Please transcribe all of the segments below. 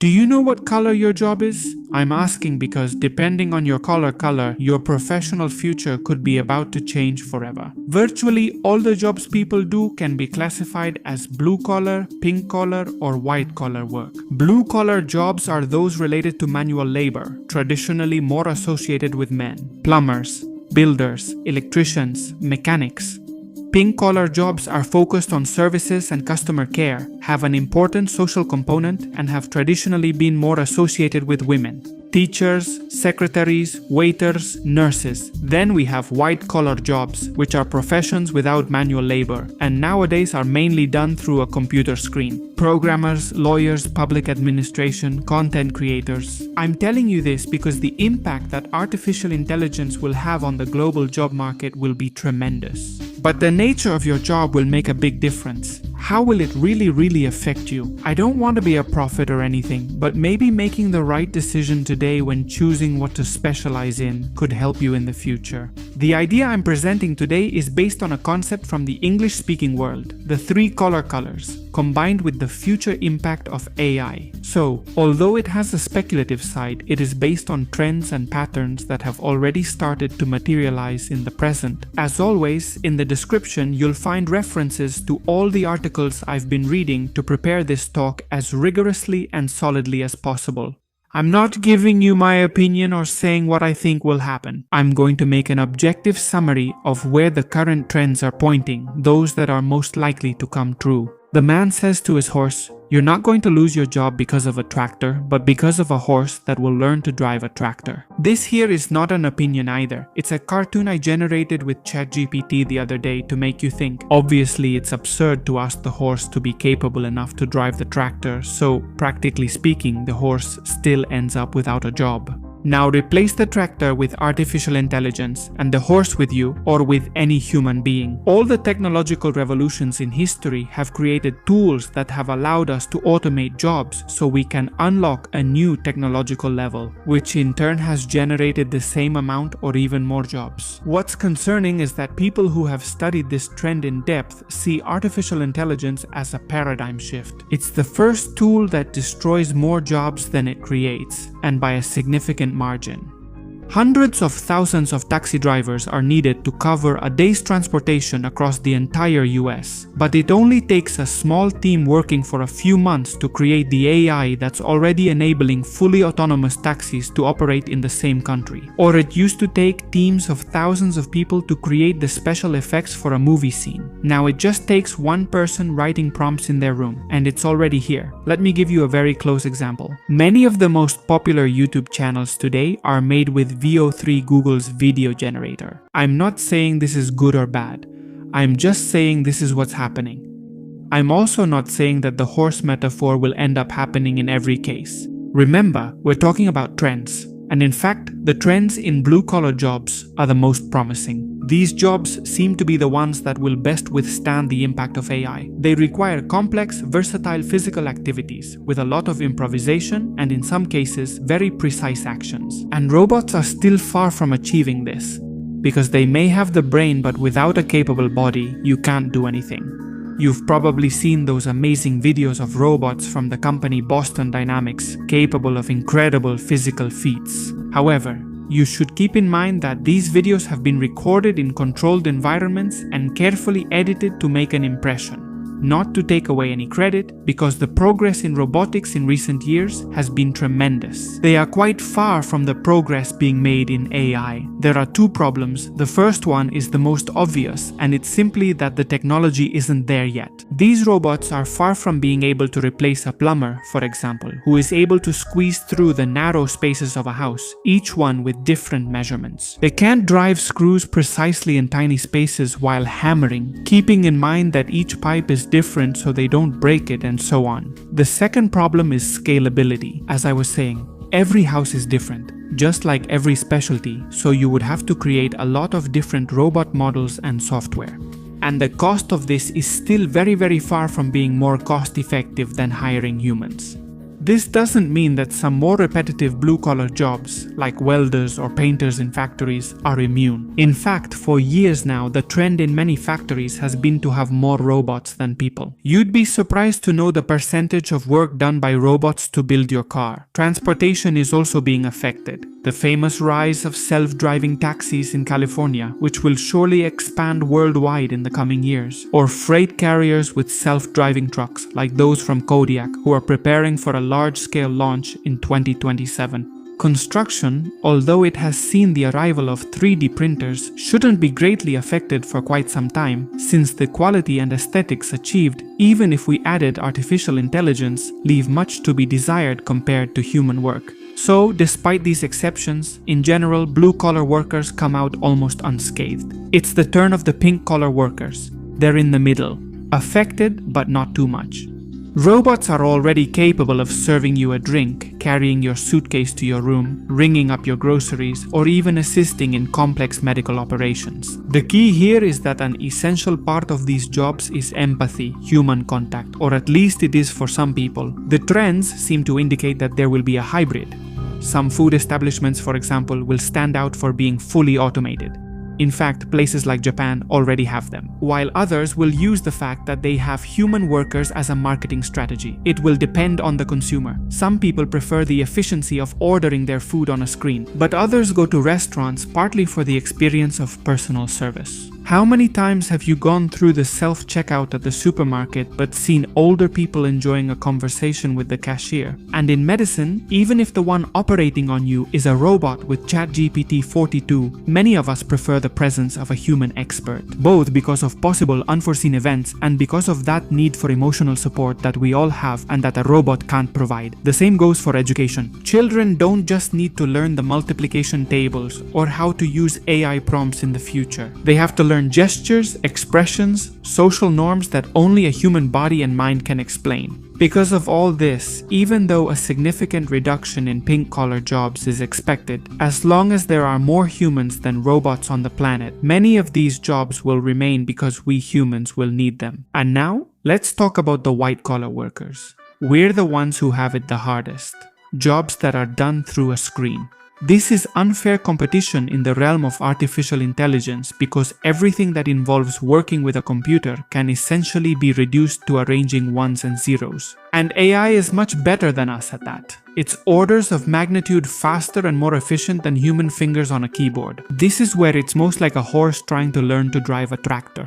Do you know what color your job is? I'm asking because depending on your color, your professional future could be about to change forever. Virtually all the jobs people do can be classified as blue collar, pink collar, or white collar work. Blue collar jobs are those related to manual labor, traditionally more associated with men. Plumbers, builders, electricians, mechanics. Pink-collar jobs are focused on services and customer care, have an important social component, and have traditionally been more associated with women. Teachers, secretaries, waiters, nurses. Then we have white-collar jobs, which are professions without manual labor, and nowadays are mainly done through a computer screen. Programmers, lawyers, public administration, content creators. I'm telling you this because the impact that artificial intelligence will have on the global job market will be tremendous. But the nature of your job will make a big difference. How will it really affect you? I don't want to be a prophet or anything, but maybe making the right decision today when choosing what to specialize in could help you in the future. The idea I'm presenting today is based on a concept from the English-speaking world, the 3 colors, combined with the future impact of AI. So, although it has a speculative side, it is based on trends and patterns that have already started to materialize in the present. As always, in the description you'll find references to all the articles I've been reading to prepare this talk as rigorously and solidly as possible. I'm not giving you my opinion or saying what I think will happen. I'm going to make an objective summary of where the current trends are pointing, those that are most likely to come true. The man says to his horse, "You're not going to lose your job because of a tractor, but because of a horse that will learn to drive a tractor." This here is not an opinion either. It's a cartoon I generated with ChatGPT the other day to make you think. Obviously, it's absurd to ask the horse to be capable enough to drive the tractor, so practically speaking, the horse still ends up without a job. Now replace the tractor with artificial intelligence and the horse with you or with any human being. All the technological revolutions in history have created tools that have allowed us to automate jobs so we can unlock a new technological level, which in turn has generated the same amount or even more jobs. What's concerning is that people who have studied this trend in depth see artificial intelligence as a paradigm shift. It's the first tool that destroys more jobs than it creates, and by a significant margin. Hundreds of thousands of taxi drivers are needed to cover a day's transportation across the entire US, but it only takes a small team working for a few months to create the AI that's already enabling fully autonomous taxis to operate in the same country. Or it used to take teams of thousands of people to create the special effects for a movie scene. Now it just takes one person writing prompts in their room, and it's already here. Let me give you a very close example. Many of the most popular YouTube channels today are made with VO3, Google's video generator. I'm not saying this is good or bad. I'm just saying this is what's happening. I'm also not saying that the horse metaphor will end up happening in every case. Remember, we're talking about trends. And in fact, the trends in blue-collar jobs are the most promising. These jobs seem to be the ones that will best withstand the impact of AI. They require complex, versatile physical activities with a lot of improvisation and in some cases, very precise actions. And robots are still far from achieving this, because they may have the brain but without a capable body, you can't do anything. You've probably seen those amazing videos of robots from the company Boston Dynamics, capable of incredible physical feats. However, you should keep in mind that these videos have been recorded in controlled environments and carefully edited to make an impression. Not to take away any credit, because the progress in robotics in recent years has been tremendous. They are quite far from the progress being made in AI. There are 2 problems. The first one is the most obvious, and it's simply that the technology isn't there yet. These robots are far from being able to replace a plumber, for example, who is able to squeeze through the narrow spaces of a house, each one with different measurements. They can't drive screws precisely in tiny spaces while hammering, keeping in mind that each pipe is different so they don't break it and so on. The second problem is scalability. As I was saying, every house is different, just like every specialty, so you would have to create a lot of different robot models and software. And the cost of this is still very far from being more cost effective than hiring humans. this doesn't mean that some more repetitive blue-collar jobs, like welders or painters in factories, are immune. In fact, for years now, the trend in many factories has been to have more robots than people. You'd be surprised to know the percentage of work done by robots to build your car. Transportation is also being affected. The famous rise of self-driving taxis in California, which will surely expand worldwide in the coming years. Or freight carriers with self-driving trucks, like those from Kodiak, who are preparing for a large-scale launch in 2027. Construction, although it has seen the arrival of 3D printers, shouldn't be greatly affected for quite some time, since the quality and aesthetics achieved, even if we added artificial intelligence, leave much to be desired compared to human work. So, despite these exceptions, in general, blue-collar workers come out almost unscathed. It's the turn of the pink-collar workers. They're in the middle, affected but not too much. Robots are already capable of serving you a drink, carrying your suitcase to your room, ringing up your groceries, or even assisting in complex medical operations. The key here is that an essential part of these jobs is empathy, human contact, or at least it is for some people. The trends seem to indicate that there will be a hybrid. Some food establishments, for example, will stand out for being fully automated. In fact, places like Japan already have them, while others will use the fact that they have human workers as a marketing strategy. It will depend on the consumer. Some people prefer the efficiency of ordering their food on a screen, but others go to restaurants partly for the experience of personal service. How many times have you gone through the self-checkout at the supermarket but seen older people enjoying a conversation with the cashier? And in medicine, even if the one operating on you is a robot with ChatGPT 42, many of us prefer the presence of a human expert, both because of possible unforeseen events and because of that need for emotional support that we all have and that a robot can't provide. The same goes for education. Children don't just need to learn the multiplication tables or how to use AI prompts in the future. They have to learn gestures, expressions, social norms that only a human body and mind can explain. Because of all this, even though a significant reduction in pink-collar jobs is expected, as long as there are more humans than robots on the planet, many of these jobs will remain because we humans will need them. And now, let's talk about the white-collar workers. We're the ones who have it the hardest. Jobs that are done through a screen. This is unfair competition in the realm of artificial intelligence because everything that involves working with a computer can essentially be reduced to arranging ones and zeros. And AI is much better than us at that. It's orders of magnitude faster and more efficient than human fingers on a keyboard. This is where it's most like a horse trying to learn to drive a tractor.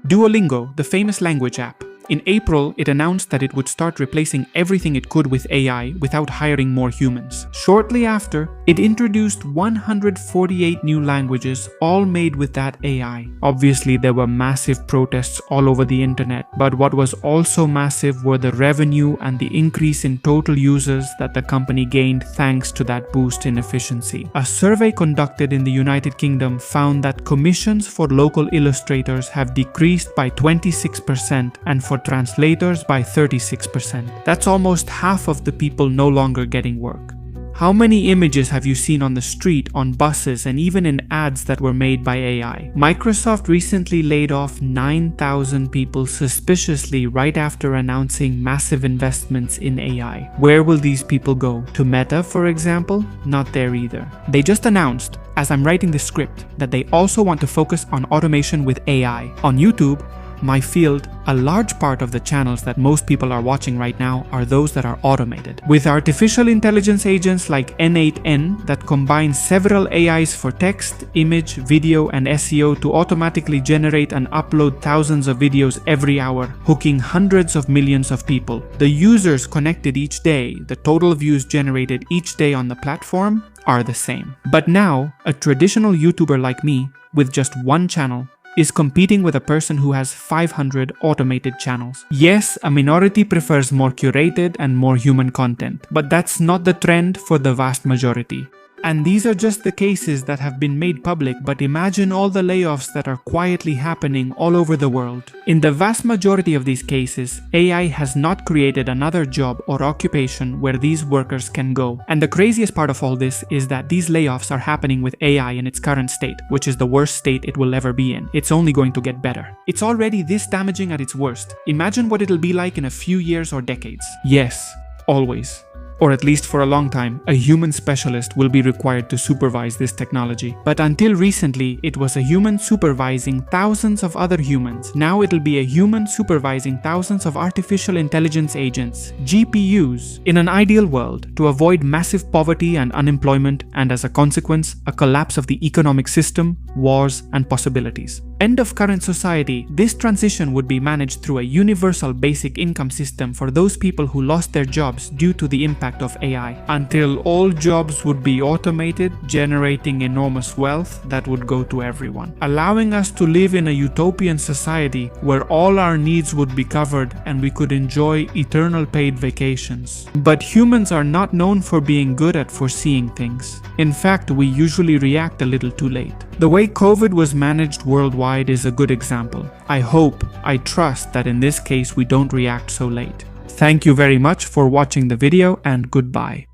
Duolingo, the famous language app. In April, it announced that it would start replacing everything it could with AI without hiring more humans. Shortly after, it introduced 148 new languages, all made with that AI. Obviously, there were massive protests all over the internet, but what was also massive were the revenue and the increase in total users that the company gained thanks to that boost in efficiency. A survey conducted in the United Kingdom found that commissions for local illustrators have decreased by 26% and for translators by 36%. That's almost half of the people no longer getting work. How many images have you seen on the street, on buses, and even in ads that were made by AI? Microsoft recently laid off 9,000 people suspiciously right after announcing massive investments in AI. Where will these people go? To Meta, for example? Not there either. They just announced, as I'm writing the script, that they also want to focus on automation with AI. On YouTube, my field, a large part of the channels that most people are watching right now are those that are automated. With artificial intelligence agents like N8N that combine several AIs for text, image, video, and SEO to automatically generate and upload thousands of videos every hour, hooking hundreds of millions of people. The users connected each day, the total views generated each day on the platform, are the same. But now, a traditional YouTuber like me, with just one channel, is competing with a person who has 500 automated channels. Yes, a minority prefers more curated and more human content, but that's not the trend for the vast majority. And these are just the cases that have been made public, but imagine all the layoffs that are quietly happening all over the world. In the vast majority of these cases, AI has not created another job or occupation where these workers can go. And the craziest part of all this is that these layoffs are happening with AI in its current state, which is the worst state it will ever be in. It's only going to get better. It's already this damaging at its worst. Imagine what it'll be like in a few years or decades. Yes, always. or at least for a long time, a human specialist will be required to supervise this technology. But until recently, it was a human supervising thousands of other humans. Now it'll be a human supervising thousands of artificial intelligence agents, GPUs. In an ideal world, to avoid massive poverty and unemployment, and as a consequence, a collapse of the economic system, wars, and possibilities. End of current society, this transition would be managed through a universal basic income system for those people who lost their jobs due to the impact of AI, until all jobs would be automated, generating enormous wealth that would go to everyone, allowing us to live in a utopian society where all our needs would be covered and we could enjoy eternal paid vacations. But humans are not known for being good at foreseeing things. In fact, we usually react a little too late. The way COVID was managed worldwide is a good example. I trust that in this case we don't react so late. Thank you very much for watching the video, and goodbye.